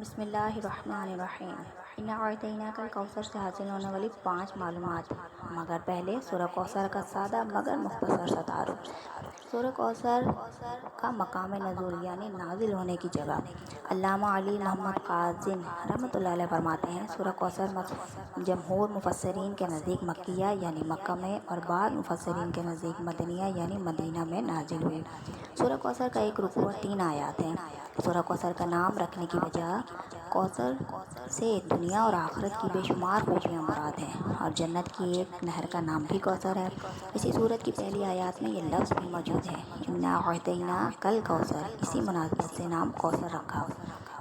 بسم اللہ الرحمن الرحیم۔ اِنَّا أَعْطَيْنَاكَ الْكَوْثَرَ سے حاصل ہونے والی 5 معلومات، مگر پہلے سورہ کوثر کا سادہ مگر مختصر سا تعارف۔ سورہ کوثر کا مقام نزول یعنی نازل ہونے کی جگہ۔ علامہ علی محمد قازم رحمۃ اللہ علیہ فرماتے ہیں، سورہ کوثر جمہور مفسرین کے نزدیک مکیہ یعنی مکہ میں اور بعض مفسرین کے نزدیک مدنیہ یعنی مدینہ میں نازل ہوئی۔ سورہ کوثر کا ایک رکوع اور 3 آیات ہیں۔ سورہ کوثر کا نام رکھنے کی وجہ کوثر سے دنیا اور آخرت کی بے شمار خوبیاں مراد ہیں، اور جنت کی ایک نہر کا نام بھی کوثر ہے۔ اسی سورت کی پہلی آیات میں یہ لفظ بھی موجود ہے، اِنَّا أَعْطَيْنَاكَ الْكَوْثَرَ۔ اسی مناسبت سے نام کوثر رکھا۔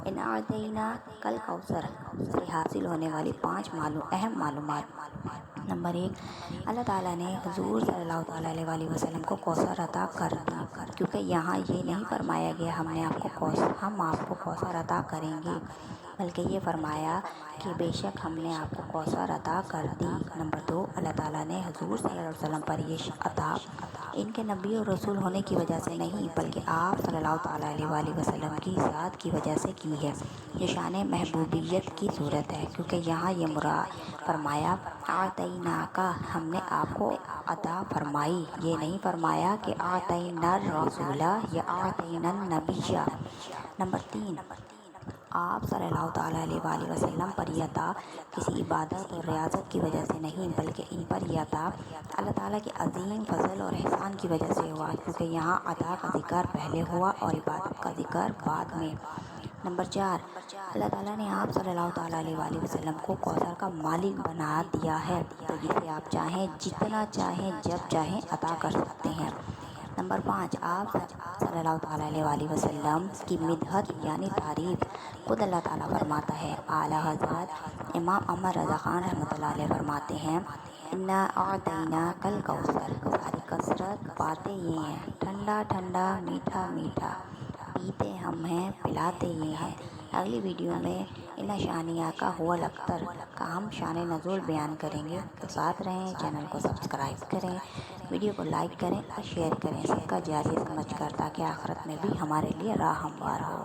اِنَّا أَعْطَيْنَاكَ الْكَوْثَرَ سے حاصل ہونے والی 5 اہم معلومات۔ نمبر 1، اللہ تعالیٰ نے حضور صلی اللہ علیہ وآلہ وسلم کو کوثر عطا کر دی، کیونکہ یہاں یہ نہیں فرمایا گیا ہم آپ کو کوثر عطا کریں گے، بلکہ یہ فرمایا کہ بے شک ہم نے آپ کو کوثر عطا کر دی۔ نمبر 2، اللہ تعالیٰ نے حضور صلی اللہ علیہ وسلم پر یہ عطا ان کے نبی اور رسول ہونے کی وجہ سے نہیں، بلکہ آپ صلی اللہ علیہ وآلہ وسلم کی ذات کی وجہ سے کی ہے، جو شان محبوبیت کی صورت ہے، کیونکہ یہاں یہ فرمایا اعطیناک، ہم نے آپ کو عطا فرمائی، یہ نہیں فرمایا کہ اعطینا الرسول یا اعطینا النبی۔ نمبر 3، آپ صلی اللہ علیہ وآلہ وسلم پر یہ عطا کسی عبادت اور ریاضت کی وجہ سے نہیں، بلکہ ان پر یہ عطا اللہ تعالیٰ کے عظیم فضل اور احسان کی وجہ سے ہوا، کیونکہ یہاں عطا کا ذکر پہلے ہوا اور عبادت کا ذکر بعد میں۔ نمبر 4، اللہ تعالیٰ نے آپ صلی اللہ علیہ وآلہ وسلم کو کوثر کا مالک بنا دیا ہے، تو جسے آپ چاہیں جتنا چاہیں جب چاہیں عطا کر سکتے ہیں۔ نمبر 5، آپ صلی اللہ علیہ وآلہ وسلم کی مدحت یعنی تعریف خود اللہ تعالیٰ فرماتا ہے۔ اعلیٰ حضرت امام احمد رضا خان رحمۃ اللہ علیہ فرماتے ہیں، اِنَّا أَعْطَيْنَاكَ الْكَوْثَرَ، ساری کثرت باتیں یہ ہیں، ٹھنڈا ٹھنڈا میٹھا میٹھا، پیتے ہم ہیں پلاتے یہ ہیں۔ اگلی ویڈیو میں اِنَّ شَانِئَکَ هُوَ الْأَبْتَرُ کا ہم شان نزول بیان کریں گے، تو ساتھ رہیں، چینل کو سبسکرائب کریں، ویڈیو کو لائک کریں اور شیئر کریں، سب کا جاری سمجھ کر، تاکہ آخرت میں بھی ہمارے لیے راہ ہموار ہو۔